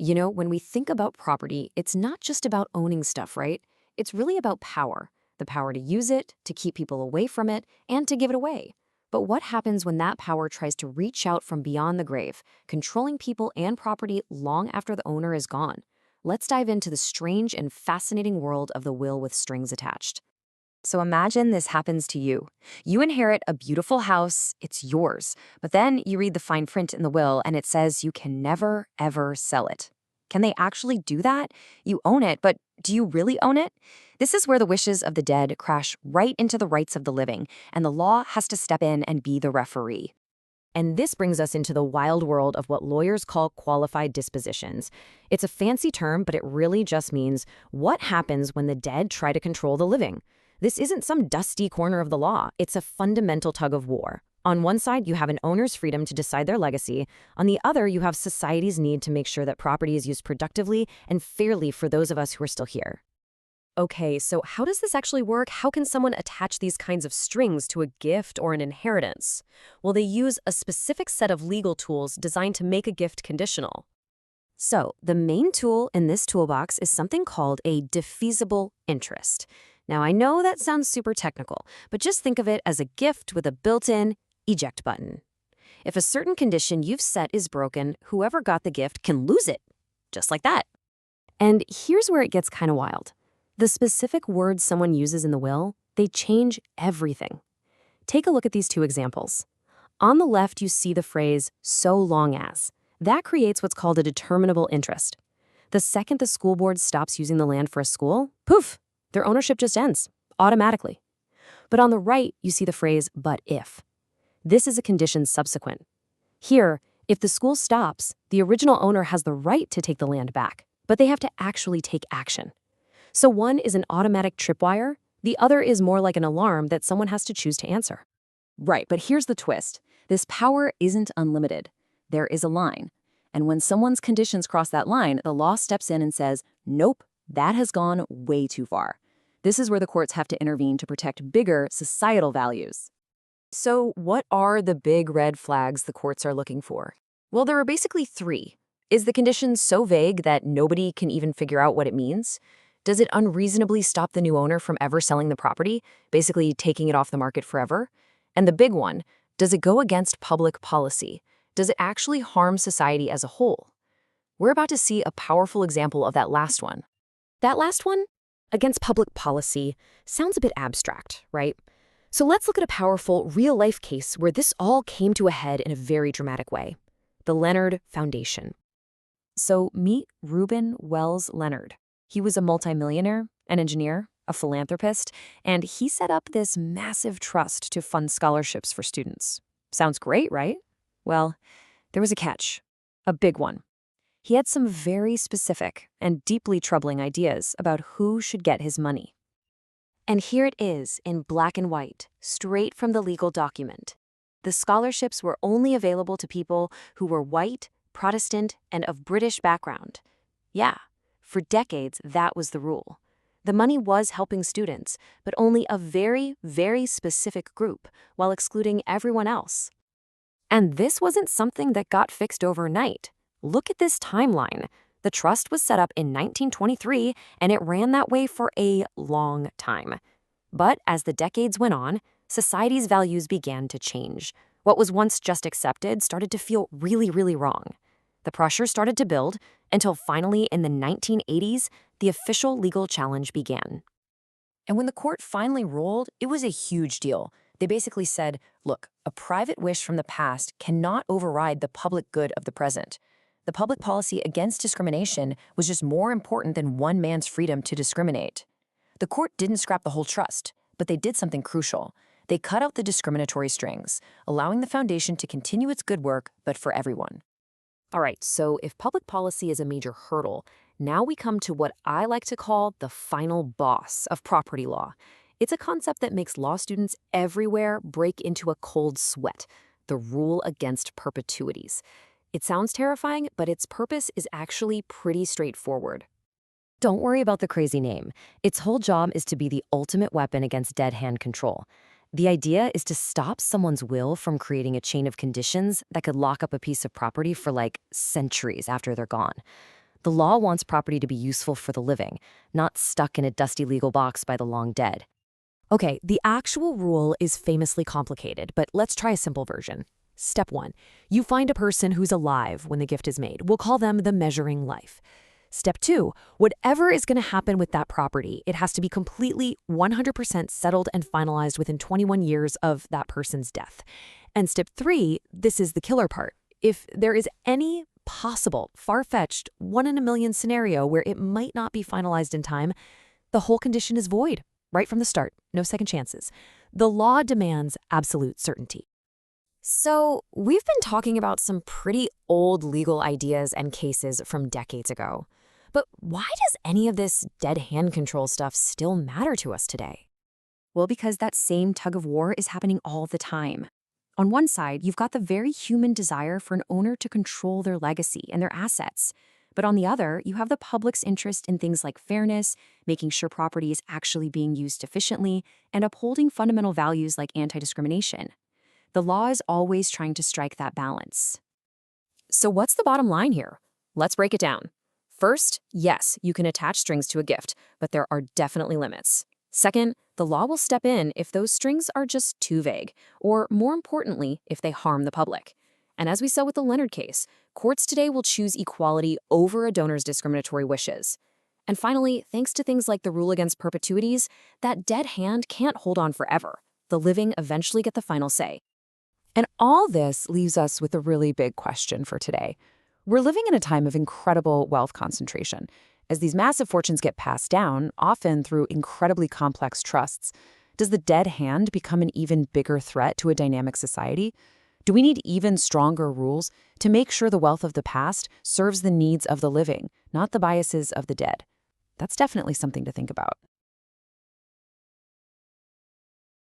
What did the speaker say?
When we think about property, it's not just about owning stuff, right? It's really about power. The power to use it, to keep people away from it, and to give it away. But what happens when that power tries to reach out from beyond the grave, controlling people and property long after the owner is gone? Let's dive into the strange and fascinating world of the will with strings attached. So imagine this happens to you. You inherit a beautiful house, it's yours, but then you read the fine print in the will and it says you can never, ever sell it. Can they actually do that? You own it, but do you really own it? This is where the wishes of the dead crash right into the rights of the living, and the law has to step in and be the referee. And this brings us into the wild world of what lawyers call qualified dispositions. It's a fancy term, but it really just means what happens when the dead try to control the living. This isn't some dusty corner of the law. It's a fundamental tug of war. On one side, you have an owner's freedom to decide their legacy. On the other, you have society's need to make sure that property is used productively and fairly for those of us who are still here. Okay, so how does this actually work? How can someone attach these kinds of strings to a gift or an inheritance? Well, they use a specific set of legal tools designed to make a gift conditional. So, the main tool in this toolbox is something called a defeasible interest. Now, I know that sounds super technical, but just think of it as a gift with a built-in eject button. If a certain condition you've set is broken, whoever got the gift can lose it, just like that. And here's where it gets kind of wild. The specific words someone uses in the will, they change everything. Take a look at these two examples. On the left, you see the phrase, so long as. That creates what's called a determinable interest. The second the school board stops using the land for a school, poof, their ownership just ends, automatically. But on the right, you see the phrase, but if. This is a condition subsequent. Here, if the school stops, the original owner has the right to take the land back, but they have to actually take action. So one is an automatic tripwire, the other is more like an alarm that someone has to choose to answer. Right, but here's the twist. This power isn't unlimited. There is a line. And when someone's conditions cross that line, the law steps in and says, nope, that has gone way too far. This is where the courts have to intervene to protect bigger societal values. So what are the big red flags the courts are looking for? Well, there are basically three. Is the condition so vague that nobody can even figure out what it means? Does it unreasonably stop the new owner from ever selling the property, basically taking it off the market forever? And the big one, does it go against public policy? Does it actually harm society as a whole? We're about to see a powerful example of that last one. That last one, against public policy, sounds a bit abstract, right? So let's look at a powerful, real-life case where this all came to a head in a very dramatic way. The Leonard Foundation. So meet Reuben Wells Leonard. He was a multimillionaire, an engineer, a philanthropist, and he set up this massive trust to fund scholarships for students. Sounds great, right? Well, there was a catch, a big one. He had some very specific and deeply troubling ideas about who should get his money. And here it is in black and white, straight from the legal document. The scholarships were only available to people who were white, Protestant, and of British background. Yeah, for decades, that was the rule. The money was helping students, but only a very, very specific group, while excluding everyone else. And this wasn't something that got fixed overnight. Look at this timeline. The trust was set up in 1923, and it ran that way for a long time. But as the decades went on, society's values began to change. What was once just accepted started to feel really, really wrong. The pressure started to build until finally in the 1980s, the official legal challenge began. And when the court finally ruled, it was a huge deal. They basically said, look, a private wish from the past cannot override the public good of the present. The public policy against discrimination was just more important than one man's freedom to discriminate. The court didn't scrap the whole trust, but they did something crucial. They cut out the discriminatory strings, allowing the foundation to continue its good work, but for everyone. All right, so if public policy is a major hurdle, now we come to what I like to call the final boss of property law. It's a concept that makes law students everywhere break into a cold sweat, the rule against perpetuities. It sounds terrifying, but its purpose is actually pretty straightforward. Don't worry about the crazy name. Its whole job is to be the ultimate weapon against dead hand control. The idea is to stop someone's will from creating a chain of conditions that could lock up a piece of property for like centuries after they're gone. The law wants property to be useful for the living, not stuck in a dusty legal box by the long dead. Okay, the actual rule is famously complicated, but let's try a simple version. Step 1. You find a person who's alive when the gift is made. We'll call them the measuring life. Step 2. Whatever is going to happen with that property, it has to be completely 100% settled and finalized within 21 years of that person's death. And step 3, this is the killer part. If there is any possible, far-fetched, 1 in a million scenario where it might not be finalized in time, the whole condition is void, right from the start, no second chances. The law demands absolute certainty. So, we've been talking about some pretty old legal ideas and cases from decades ago. But why does any of this dead hand control stuff still matter to us today? Well, because that same tug of war is happening all the time. On one side, you've got the very human desire for an owner to control their legacy and their assets. But on the other, you have the public's interest in things like fairness, making sure property is actually being used efficiently, and upholding fundamental values like anti-discrimination. The law is always trying to strike that balance. So what's the bottom line here? Let's break it down. First, yes, you can attach strings to a gift, but there are definitely limits. Second, the law will step in if those strings are just too vague, or more importantly, if they harm the public. And as we saw with the Leonard case, courts today will choose equality over a donor's discriminatory wishes. And finally, thanks to things like the rule against perpetuities, that dead hand can't hold on forever. The living eventually get the final say. And all this leaves us with a really big question for today. We're living in a time of incredible wealth concentration. As these massive fortunes get passed down, often through incredibly complex trusts, does the dead hand become an even bigger threat to a dynamic society? Do we need even stronger rules to make sure the wealth of the past serves the needs of the living, not the biases of the dead? That's definitely something to think about.